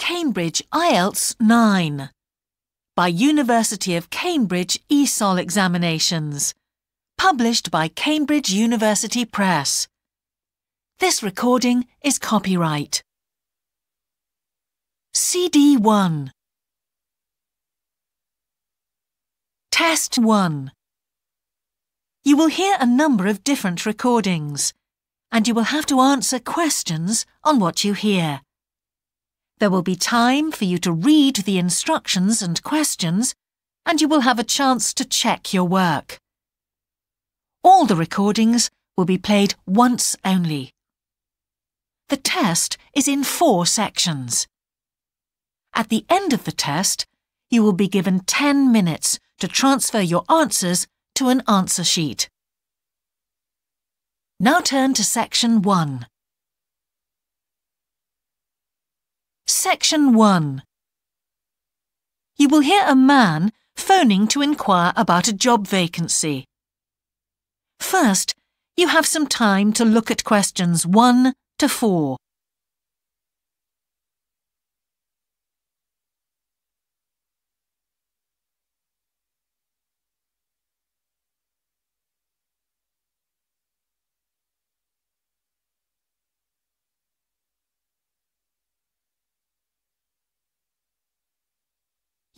Cambridge IELTS 9 by University of Cambridge ESOL Examinations, published by Cambridge University Press. This recording is copyright. CD 1. Test 1. You will hear a number of different recordings, and you will have to answer questions on what you hear. There will be time for you to read the instructions and questions, and you will have a chance to check your work. All the recordings will be played once only. The test is in 4 sections. At the end of the test, you will be given 10 minutes to transfer your answers to an answer sheet. Now turn to Section 1. Section 1. You will hear a man phoning to inquire about a job vacancy. First, you have some time to look at questions 1 to 4.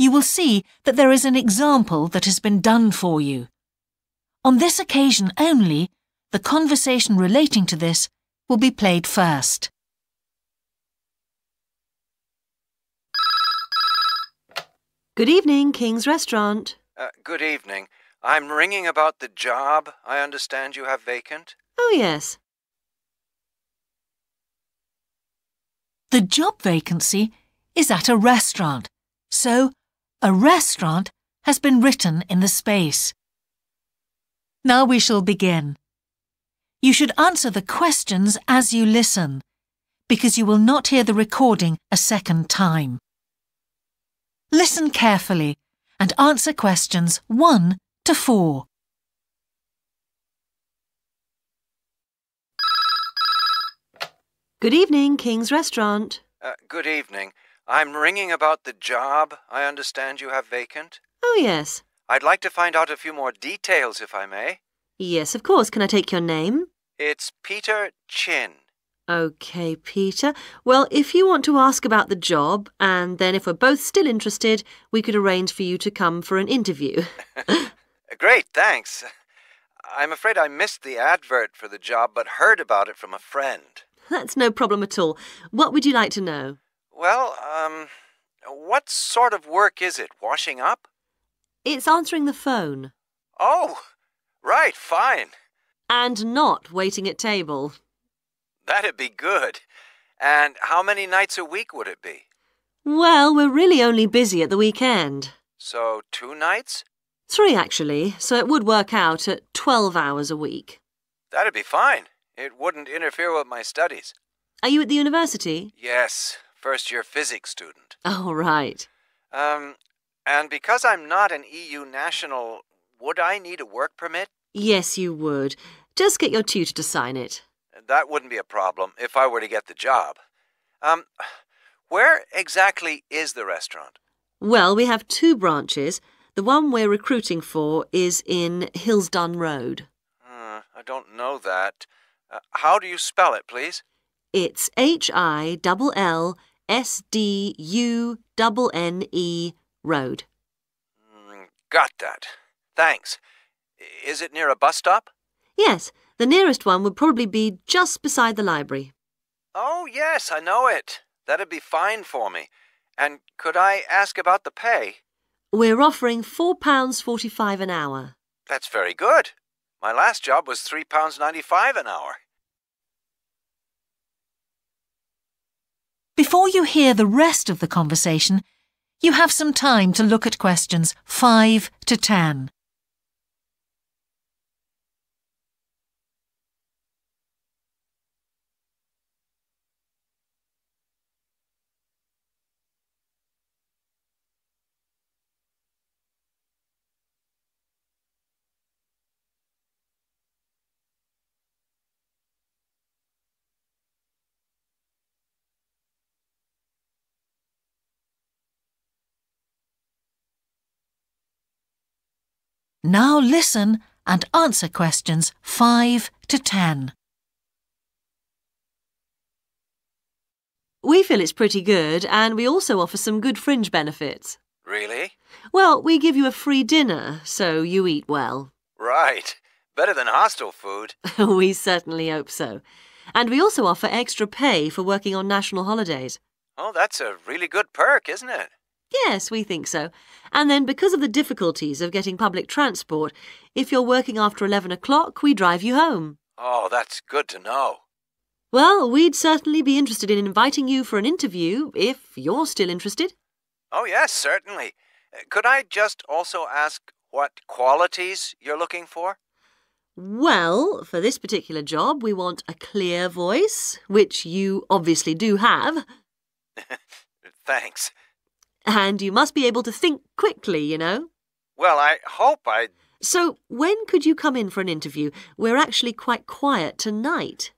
You will see that there is an example that has been done for you. On this occasion only, the conversation relating to this will be played first. Good evening, King's Restaurant. Good evening. I'm ringing about the job I understand you have vacant. Oh, yes. The job vacancy is at a restaurant, so a restaurant has been written in the space. Now we shall begin. You should answer the questions as you listen, because you will not hear the recording a second time. Listen carefully and answer questions 1 to 4. Good evening, King's Restaurant. Good evening. I'm ringing about the job I understand you have vacant. Oh, yes. I'd like to find out a few more details, if I may. Yes, of course. Can I take your name? It's Peter Chin. OK, Peter. Well, if you want to ask about the job, and then if we're both still interested, we could arrange for you to come for an interview. Great, thanks. I'm afraid I missed the advert for the job, but heard about it from a friend. That's no problem at all. What would you like to know? Well, what sort of work is it? Washing up? It's answering the phone. Oh, right, fine. And not waiting at table. That'd be good. And how many nights a week would it be? Well, we're really only busy at the weekend. So 2 nights? 3, actually, so it would work out at 12 hours a week. That'd be fine. It wouldn't interfere with my studies. Are you at the university? Yes, first-year physics student. Oh, right. And because I'm not an EU national, would I need a work permit? Yes, you would. Just get your tutor to sign it. That wouldn't be a problem if I were to get the job. Where exactly is the restaurant? Well, we have 2 branches. The one we're recruiting for is in Hillsdon Road. I don't know that. How do you spell it, please? It's HILLSDUNNE Road. Got that. Thanks. Is it near a bus stop? Yes, the nearest one would probably be just beside the library. Oh, yes, I know it. That'd be fine for me. And could I ask about the pay? We're offering £4.45 an hour. That's very good. My last job was £3.95 an hour. Before you hear the rest of the conversation, you have some time to look at questions 5 to 10. Now listen and answer questions 5 to 10. We feel it's pretty good, and we also offer some good fringe benefits. Really? Well, we give you a free dinner, so you eat well. Right. Better than hostel food. We certainly hope so. And we also offer extra pay for working on national holidays. Oh, that's a really good perk, isn't it? Yes, we think so. And then because of the difficulties of getting public transport, if you're working after 11 o'clock, we drive you home. Oh, that's good to know. Well, we'd certainly be interested in inviting you for an interview, if you're still interested. Oh, yes, certainly. Could I just also ask what qualities you're looking for? Well, for this particular job, we want a clear voice, which you obviously do have. Thanks. And you must be able to think quickly, you know. Well, I hope I... So, when could you come in for an interview? We're actually quite quiet tonight.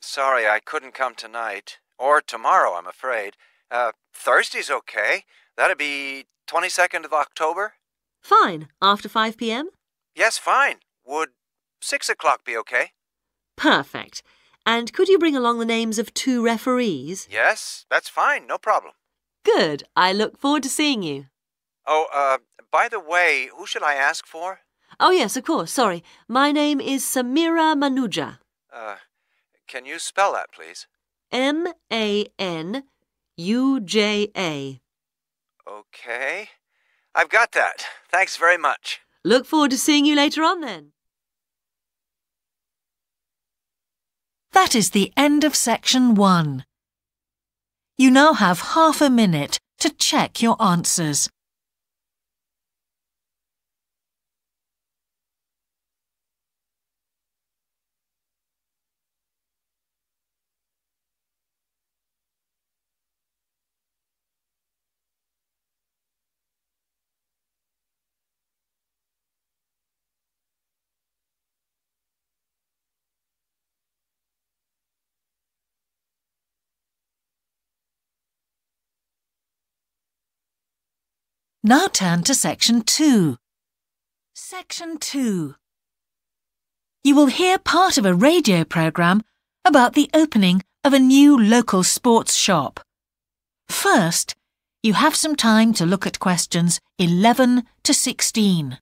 Sorry, I couldn't come tonight. Or tomorrow, I'm afraid. Thursday's okay. That'd be 22nd of October? Fine. After 5 p.m? Yes, fine. Would 6 o'clock be okay? Perfect. And could you bring along the names of 2 referees? Yes, that's fine. No problem. Good. I look forward to seeing you. Oh, by the way, who should I ask for? Oh, yes, of course. Sorry. My name is Samira Manuja. Can you spell that, please? M-A-N-U-J-A. Okay. I've got that. Thanks very much. Look forward to seeing you later on, then. That is the end of section 1. You now have half a minute to check your answers. Now turn to section 2. Section 2. You will hear part of a radio programme about the opening of a new local sports shop. First, you have some time to look at questions 11 to 16.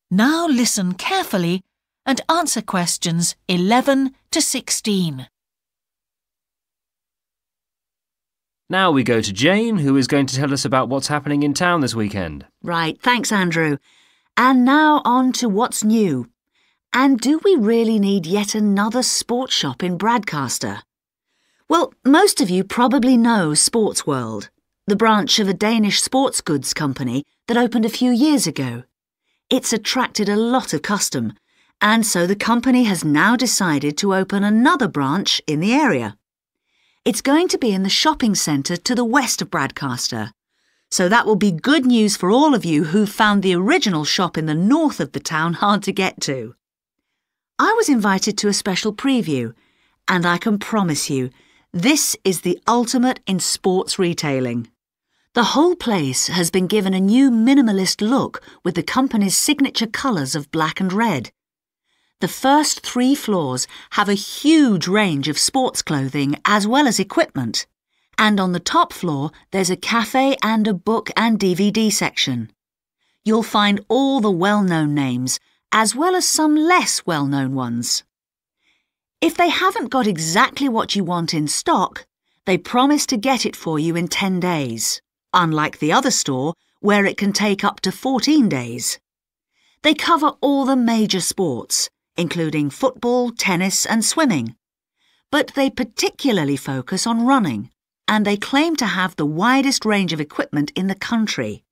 Now listen carefully and answer questions 11 to 16. Now we go to Jane, who is going to tell us about what's happening in town this weekend. Right, thanks, Andrew. And now on to what's new. And do we really need yet another sports shop in Bradcaster? Well, most of you probably know Sports World, the branch of a Danish sports goods company that opened a few years ago. It's attracted a lot of custom, and so the company has now decided to open another branch in the area. It's going to be in the shopping centre to the west of Bradcaster, so that will be good news for all of you who found the original shop in the north of the town hard to get to. I was invited to a special preview, and I can promise you, this is the ultimate in sports retailing. The whole place has been given a new minimalist look with the company's signature colours of black and red. The first 3 floors have a huge range of sports clothing as well as equipment. And on the top floor, there's a cafe and a book and DVD section. You'll find all the well-known names, as well as some less well-known ones. If they haven't got exactly what you want in stock, they promise to get it for you in 10 days. Unlike the other store, where it can take up to 14 days. They cover all the major sports, including football, tennis and swimming. But they particularly focus on running, and they claim to have the widest range of equipment in the country.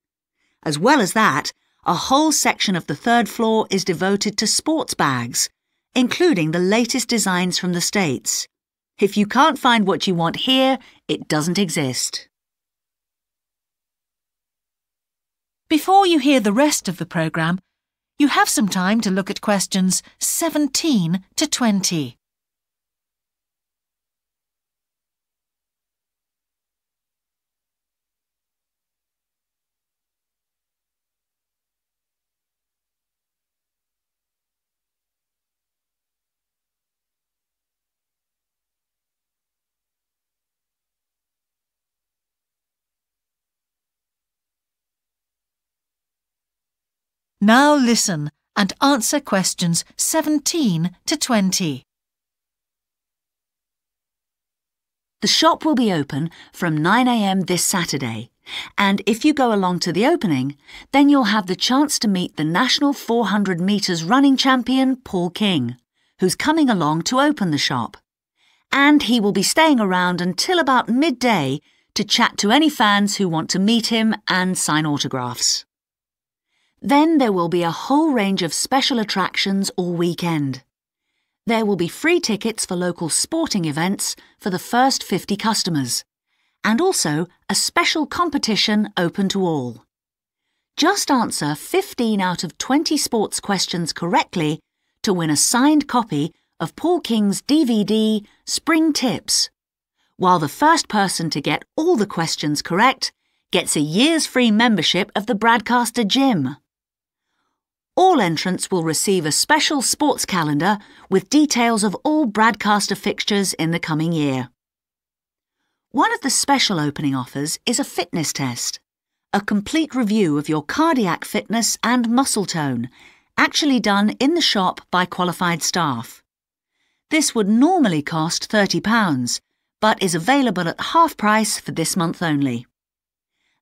As well as that, a whole section of the 3rd floor is devoted to sports bags, including the latest designs from the States. If you can't find what you want here, it doesn't exist. Before you hear the rest of the programme, you have some time to look at questions 17 to 20. Now listen and answer questions 17 to 20. The shop will be open from 9 a.m. this Saturday, and if you go along to the opening, then you'll have the chance to meet the national 400 metres running champion, Paul King, who's coming along to open the shop. And he will be staying around until about midday to chat to any fans who want to meet him and sign autographs. Then there will be a whole range of special attractions all weekend. There will be free tickets for local sporting events for the first 50 customers, and also a special competition open to all. Just answer 15 out of 20 sports questions correctly to win a signed copy of Paul King's DVD, Spring Tips, while the first person to get all the questions correct gets a year's free membership of the Broadcaster Gym. All entrants will receive a special sports calendar with details of all Broadcaster fixtures in the coming year. One of the special opening offers is a fitness test, a complete review of your cardiac fitness and muscle tone, actually done in the shop by qualified staff. This would normally cost £30, but is available at half price for this month only.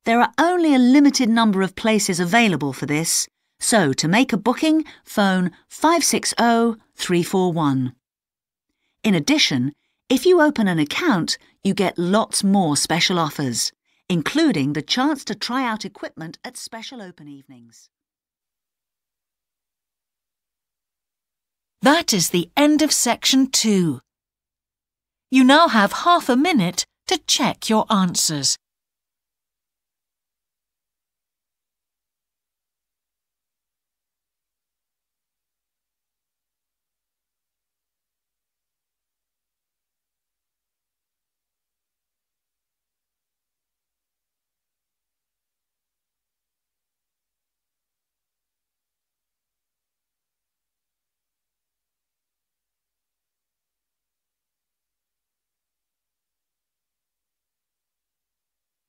There are only a limited number of places available for this, so to make a booking, phone 560 341. In addition, if you open an account, you get lots more special offers, including the chance to try out equipment at special open evenings. That is the end of section 2. You now have half a minute to check your answers.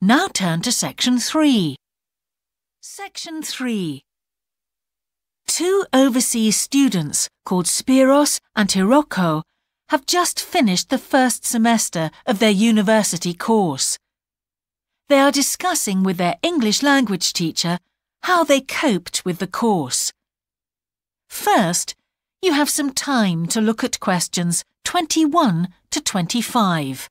Now turn to section 3. Section 3. 2 overseas students called Spiros and Hiroko have just finished the first semester of their university course. They are discussing with their English language teacher how they coped with the course. First, you have some time to look at questions 21 to 25.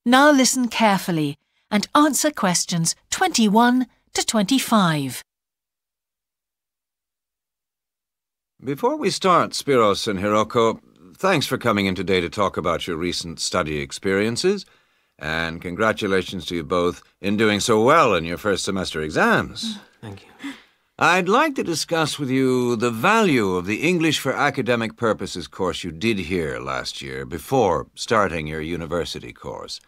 Now listen carefully and answer questions 21 to 25. Before we start, Spiros and Hiroko, thanks for coming in today to talk about your recent study experiences, and congratulations to you both in doing so well in your first semester exams. Thank you. I'd like to discuss with you the value of the English for Academic Purposes course you did here last year before starting your university course.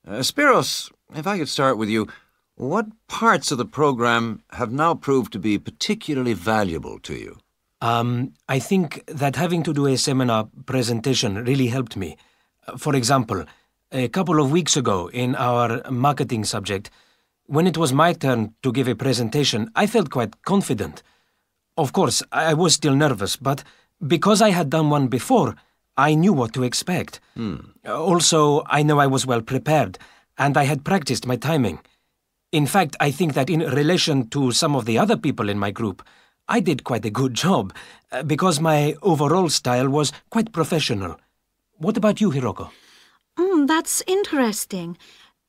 Spiros, if I could start with you, what parts of the program have now proved to be particularly valuable to you? I think that having to do a seminar presentation really helped me. For example, a couple of weeks ago in our marketing subject, when it was my turn to give a presentation, I felt quite confident. Of course, I was still nervous, but because I had done one before, I knew what to expect. Also, I know I was well prepared, and I had practiced my timing. In fact, I think that in relation to some of the other people in my group, I did quite a good job, because my overall style was quite professional. What about you, Hiroko? That's interesting.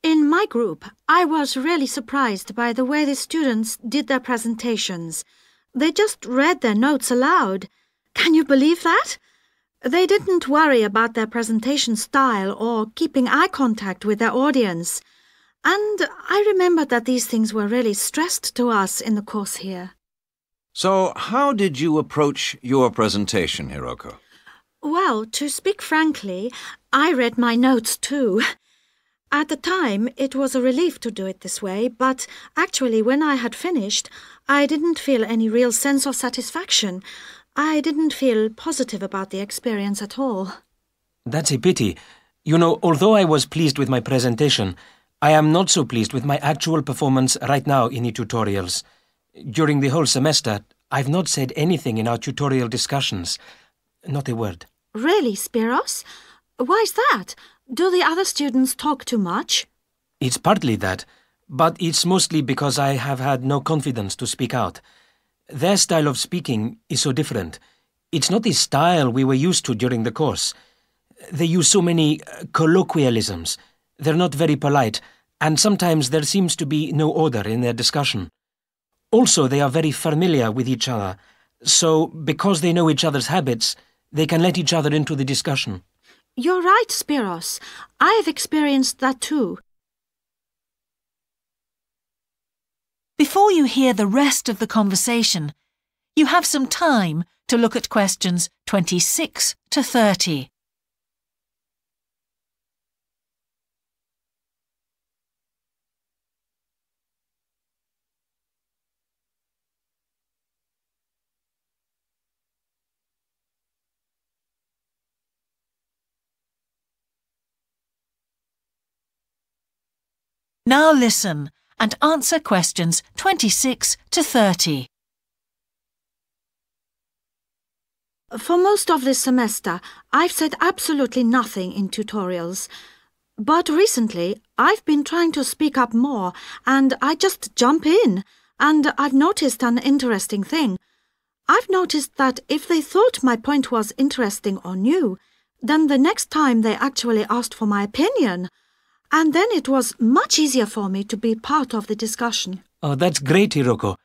In my group, I was really surprised by the way the students did their presentations. They just read their notes aloud. Can you believe that? They didn't worry about their presentation style or keeping eye contact with their audience. And I remember that these things were really stressed to us in the course here. So, how did you approach your presentation, Hiroko? Well, to speak frankly, I read my notes too. At the time, it was a relief to do it this way, but actually when I had finished, I didn't feel any real sense of satisfaction. I didn't feel positive about the experience at all. That's a pity. You know, although I was pleased with my presentation, I am not so pleased with my actual performance right now in the tutorials. During the whole semester, I've not said anything in our tutorial discussions. Not a word. Really, Spiros? Why's that? Do the other students talk too much? It's partly that, but it's mostly because I have had no confidence to speak out. Their style of speaking is so different. It's not the style we were used to during the course. They use so many colloquialisms. They're not very polite, and sometimes there seems to be no order in their discussion. Also, they are very familiar with each other, so because they know each other's habits, they can let each other into the discussion. You're right, Spiros. I have experienced that too. Before you hear the rest of the conversation, you have some time to look at questions 26 to 30. Now listen and answer questions 26 to 30. For most of this semester, I've said absolutely nothing in tutorials. But recently, I've been trying to speak up more, and I just jump in. And I've noticed an interesting thing. I've noticed that if they thought my point was interesting or new, then the next time they actually asked for my opinion. And then it was much easier for me to be part of the discussion. Oh, that's great, Hiroko.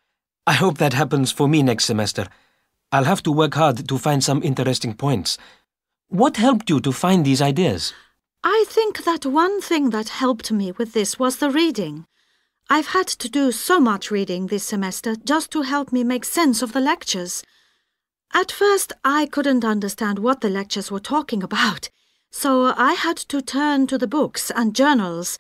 I hope that happens for me next semester. I'll have to work hard to find some interesting points. What helped you to find these ideas? I think that one thing that helped me with this was the reading. I've had to do so much reading this semester just to help me make sense of the lectures. At first, I couldn't understand what the lectures were talking about. So I had to turn to the books and journals.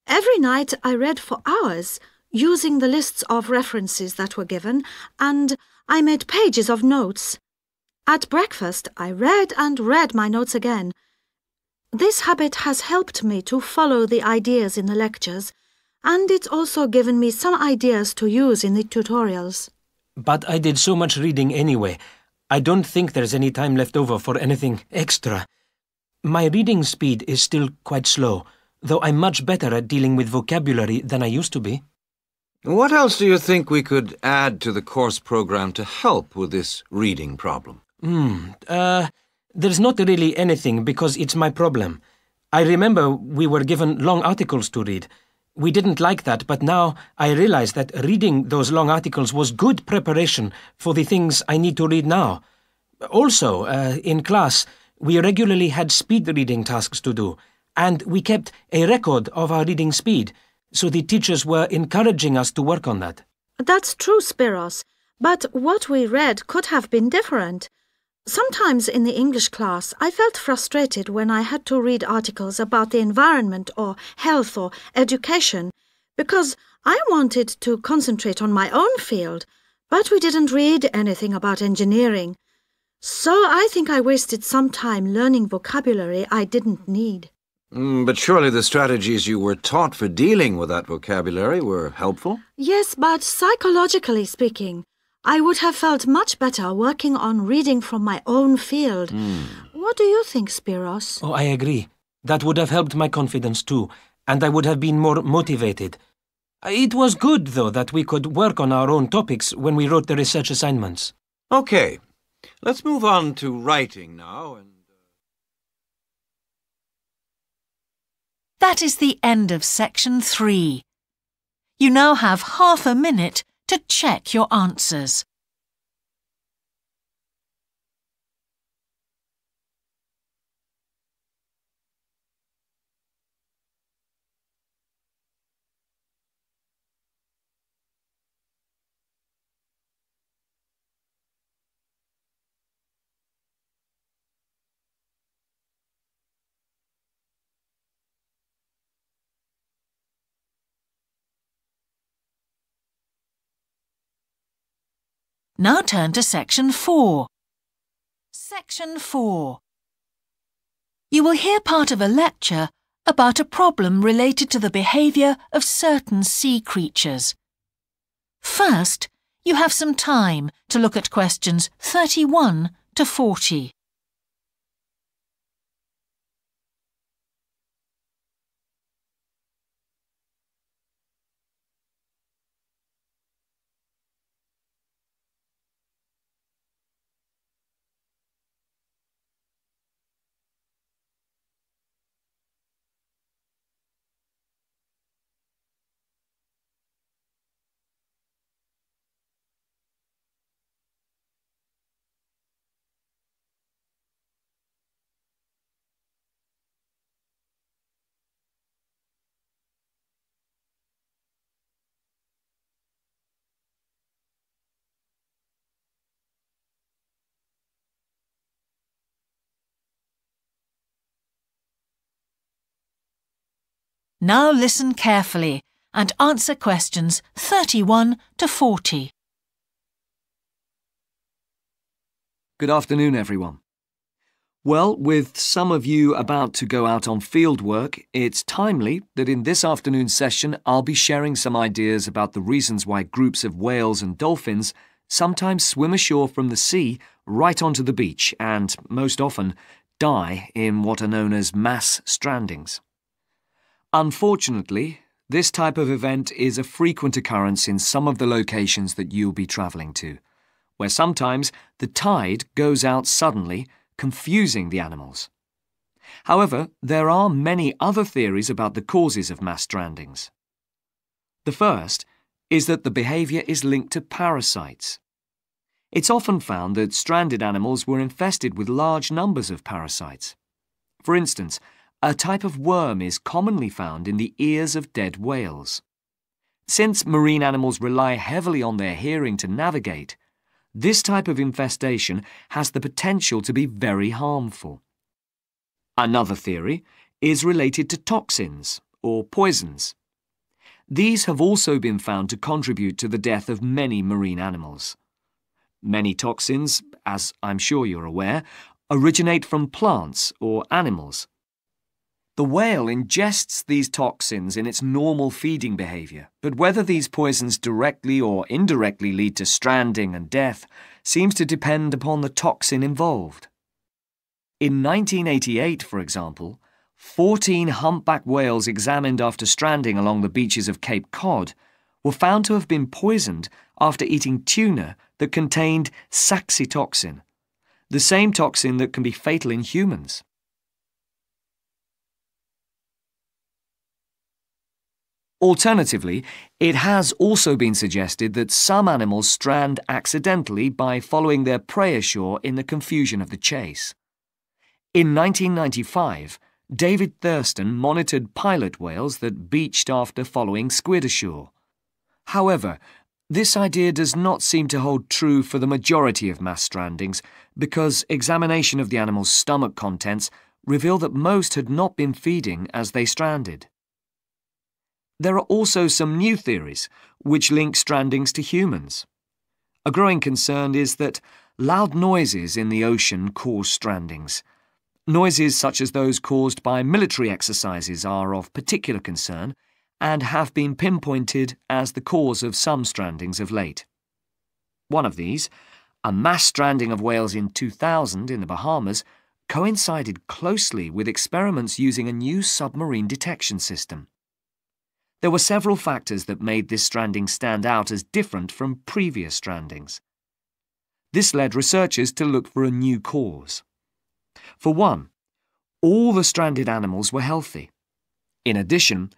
Every night I read for hours, using the lists of references that were given, and I made pages of notes. At breakfast, I read and read my notes again. This habit has helped me to follow the ideas in the lectures, and it's also given me some ideas to use in the tutorials. But I did so much reading anyway. I don't think there's any time left over for anything extra. My reading speed is still quite slow, though I'm much better at dealing with vocabulary than I used to be. What else do you think we could add to the course program to help with this reading problem? There's not really anything because it's my problem. I remember we were given long articles to read. We didn't like that, but now I realize that reading those long articles was good preparation for the things I need to read now. Also, in class, we regularly had speed reading tasks to do, and we kept a record of our reading speed, so the teachers were encouraging us to work on that. That's true, Spiros, but what we read could have been different. Sometimes in the English class, I felt frustrated when I had to read articles about the environment or health or education, because I wanted to concentrate on my own field, but we didn't read anything about engineering. So I think I wasted some time learning vocabulary I didn't need. But surely the strategies you were taught for dealing with that vocabulary were helpful? Yes, but psychologically speaking, I would have felt much better working on reading from my own field. What do you think, Spiros? Oh, I agree. That would have helped my confidence too, and I would have been more motivated. It was good, though, that we could work on our own topics when we wrote the research assignments. Okay, let's move on to writing now. That is the end of section 3. You now have half a minute to check your answers. Now turn to section 4. Section 4. You will hear part of a lecture about a problem related to the behaviour of certain sea creatures. First, you have some time to look at questions 31 to 40. Now listen carefully and answer questions 31 to 40. Good afternoon, everyone. Well, with some of you about to go out on field work, it's timely that in this afternoon's session I'll be sharing some ideas about the reasons why groups of whales and dolphins sometimes swim ashore from the sea right onto the beach and, most often, die in what are known as mass strandings. Unfortunately, this type of event is a frequent occurrence in some of the locations that you'll be travelling to, where sometimes the tide goes out suddenly, confusing the animals. However, there are many other theories about the causes of mass strandings. The first is that the behaviour is linked to parasites. It's often found that stranded animals were infested with large numbers of parasites. For instance, a type of worm is commonly found in the ears of dead whales. Since marine animals rely heavily on their hearing to navigate, this type of infestation has the potential to be very harmful. Another theory is related to toxins or poisons. These have also been found to contribute to the death of many marine animals. Many toxins, as I'm sure you're aware, originate from plants or animals. The whale ingests these toxins in its normal feeding behaviour, but whether these poisons directly or indirectly lead to stranding and death seems to depend upon the toxin involved. In 1988, for example, 14 humpback whales examined after stranding along the beaches of Cape Cod were found to have been poisoned after eating tuna that contained saxitoxin, the same toxin that can be fatal in humans. Alternatively, it has also been suggested that some animals strand accidentally by following their prey ashore in the confusion of the chase. In 1995, David Thurston monitored pilot whales that beached after following squid ashore. However, this idea does not seem to hold true for the majority of mass strandings because examination of the animal's stomach contents revealed that most had not been feeding as they stranded. There are also some new theories which link strandings to humans. A growing concern is that loud noises in the ocean cause strandings. Noises such as those caused by military exercises are of particular concern and have been pinpointed as the cause of some strandings of late. One of these, a mass stranding of whales in 2000 in the Bahamas, coincided closely with experiments using a new submarine detection system. There were several factors that made this stranding stand out as different from previous strandings. This led researchers to look for a new cause. For one, all the stranded animals were healthy. In addition,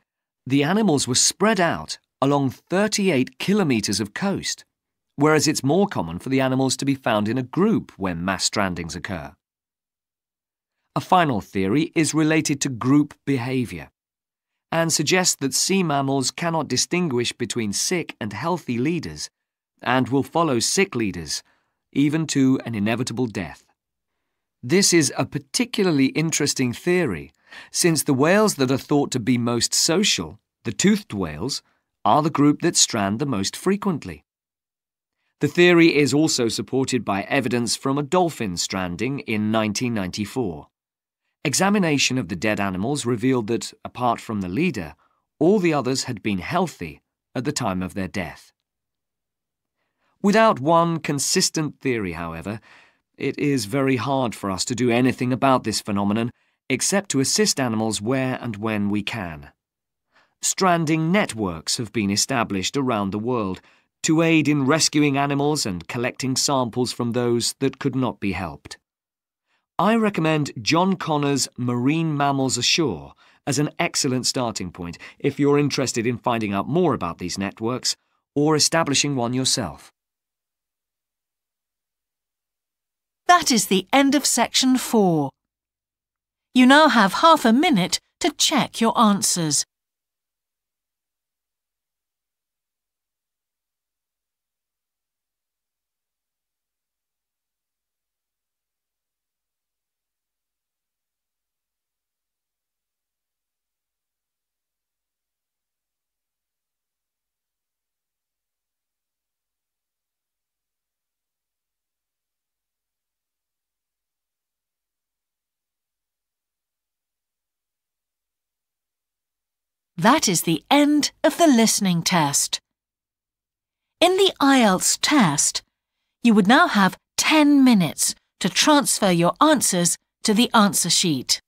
the animals were spread out along 38 kilometres of coast, whereas it's more common for the animals to be found in a group when mass strandings occur. A final theory is related to group behaviour and suggests that sea mammals cannot distinguish between sick and healthy leaders and will follow sick leaders, even to an inevitable death. This is a particularly interesting theory, since the whales that are thought to be most social, the toothed whales, are the group that strand the most frequently. The theory is also supported by evidence from a dolphin stranding in 1994. Examination of the dead animals revealed that, apart from the leader, all the others had been healthy at the time of their death. Without one consistent theory, however, it is very hard for us to do anything about this phenomenon except to assist animals where and when we can. Stranding networks have been established around the world to aid in rescuing animals and collecting samples from those that could not be helped. I recommend John Connor's Marine Mammals Ashore as an excellent starting point if you're interested in finding out more about these networks or establishing one yourself. That is the end of section 4. You now have half a minute to check your answers. That is the end of the listening test. In the IELTS test, you would now have 10 minutes to transfer your answers to the answer sheet.